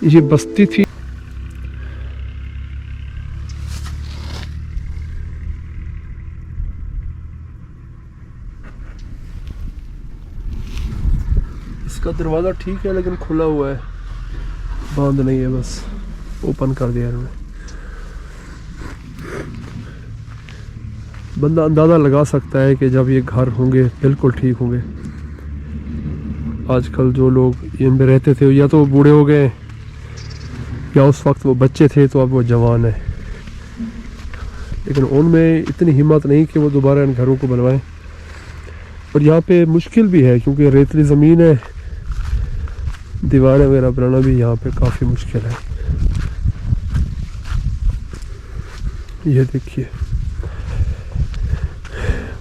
ये बस्ती थी। इसका दरवाज़ा ठीक है लेकिन खुला हुआ है, बंद नहीं है, बस ओपन कर दिया इन्होंने। बंदा अंदाज़ा लगा सकता है कि जब ये घर होंगे बिल्कुल ठीक होंगे। आजकल जो लोग इनमें रहते थे या तो वो बूढ़े हो गए या उस वक्त वो बच्चे थे तो अब वो जवान है, लेकिन उनमें इतनी हिम्मत नहीं कि वो दोबारा इन घरों को बनवाएं। और यहाँ पे मुश्किल भी है क्योंकि रेतली ज़मीन है, दीवारें वगैरह बनाना भी यहाँ पे काफ़ी मुश्किल है। ये देखिए,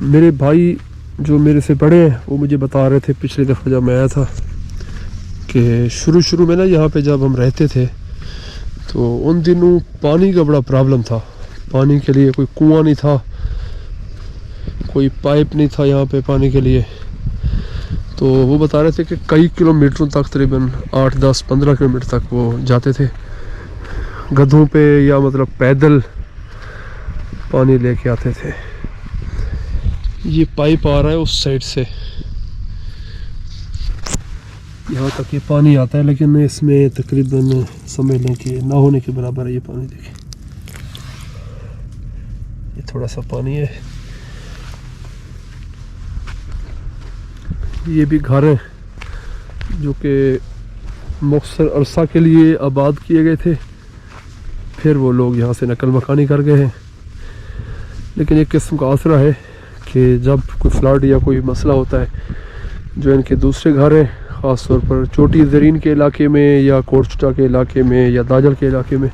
मेरे भाई जो मेरे से बड़े हैं वो मुझे बता रहे थे पिछली दफ़ा जब मैं आया था कि शुरू में ना यहाँ पे जब हम रहते थे तो उन दिनों पानी का बड़ा प्रॉब्लम था। पानी के लिए कोई कुआं नहीं था, कोई पाइप नहीं था यहाँ पे पानी के लिए। तो वो बता रहे थे कि कई किलोमीटरों तक, तकरीबन 8, 10, 15 किलोमीटर तक वो जाते थे गधों पे या मतलब पैदल पानी लेके आते थे। ये पाइप आ रहा है उस साइड से, यहाँ तक ये पानी आता है, लेकिन इसमें तकरीबन समझ लें कि ना होने के बराबर है ये पानी। देखिए ये थोड़ा सा पानी है। ये भी घर है जो कि मुख्तसर अरसा के लिए आबाद किए गए थे, फिर वो लोग यहाँ से नकल मकानी कर गए हैं। लेकिन एक किस्म का आसरा है कि जब कोई फ्लड या कोई मसला होता है, जो इनके दूसरे घर हैं ख़ास तौर पर चोटी ज़रीन के इलाके में या कोटचुटा के इलाके में या दाजल के इलाके में,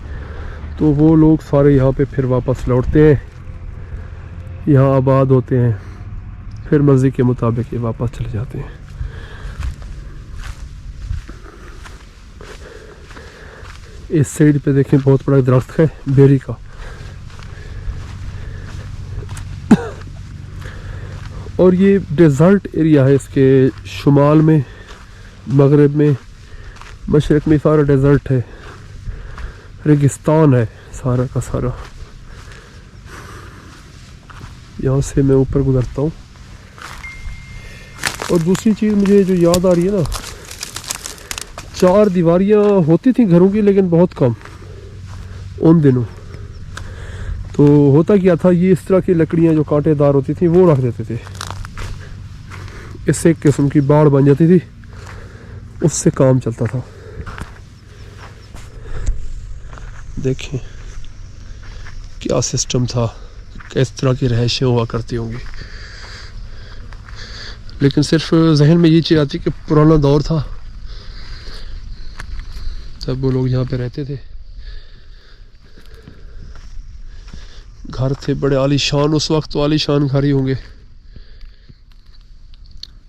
तो वो लोग सारे यहाँ पे फिर वापस लौटते हैं, यहाँ आबाद होते हैं, फिर मर्ज़ी के मुताबिक ये वापस चले जाते हैं। इस साइड पे देखें बहुत बड़ा दरख्त है बेरी का। और ये डेजर्ट एरिया है, इसके शुमाल में, मगरब में, मशरक़ में सारा डेजर्ट है, रेगिस्तान है सारा का सारा। यहाँ से मैं ऊपर गुजरता हूँ। और दूसरी चीज़ मुझे जो याद आ रही है ना, 4 दीवारियाँ होती थी घरों की लेकिन बहुत कम उन दिनों। तो होता क्या था, ये इस तरह की लकड़ियाँ जो कांटेदार होती थी वो रख देते थे, इससे एक किस्म की बाड़ बन जाती थी, उससे काम चलता था। देखें क्या सिस्टम था, किस तरह की रहायशें हुआ करती होंगी। लेकिन सिर्फ जहन में ये चीज़ आती कि पुराना दौर था, तब वो लोग यहाँ पे रहते थे। घर थे बड़े आलीशान, उस वक्त तो आलीशान घर ही होंगे।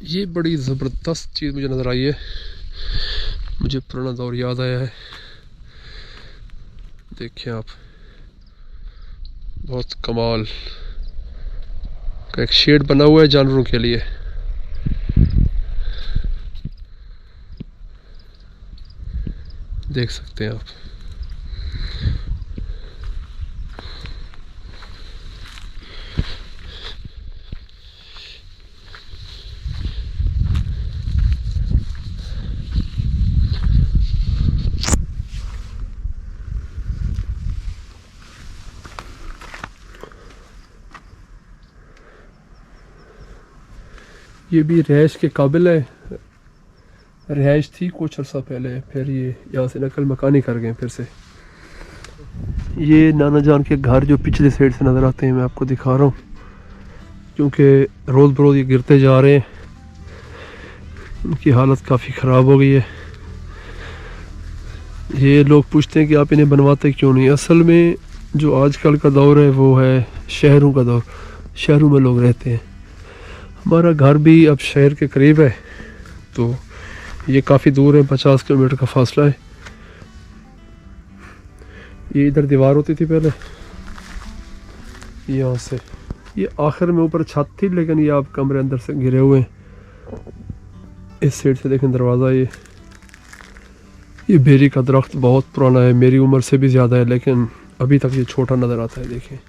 ये बड़ी ज़बरदस्त चीज़ मुझे नज़र आई है, मुझे पुराना दौर याद आया है। देखिए आप, बहुत कमाल का एक शेड बना हुआ है जानवरों के लिए। देख सकते हैं आप। ये भी रिहाइश के काबिल है, रिहाइश थी कुछ अर्सा पहले, फिर ये यहाँ से नकल मकानी कर गए फिर से। ये नाना जान के घर जो पिछले साइड से नज़र आते हैं मैं आपको दिखा रहा हूँ, क्योंकि रोज़ बरोज़ ये गिरते जा रहे हैं, उनकी हालत काफ़ी ख़राब हो गई है। ये लोग पूछते हैं कि आप इन्हें बनवाते क्यों नहीं। असल में जो आजकल का दौर है वो है शहरों का दौर, शहरों में लोग रहते हैं। हमारा घर भी अब शहर के करीब है, तो ये काफ़ी दूर है, 50 किलोमीटर का फासला है। ये इधर दीवार होती थी पहले, यहाँ से ये आखिर में ऊपर छत थी, लेकिन ये आप कमरे अंदर से घिरे हुए हैं। इस साइड से देखें दरवाज़ा, ये ये बेरी का दरख्त बहुत पुराना है, मेरी उम्र से भी ज़्यादा है, लेकिन अभी तक ये छोटा नज़र आता है। देखिए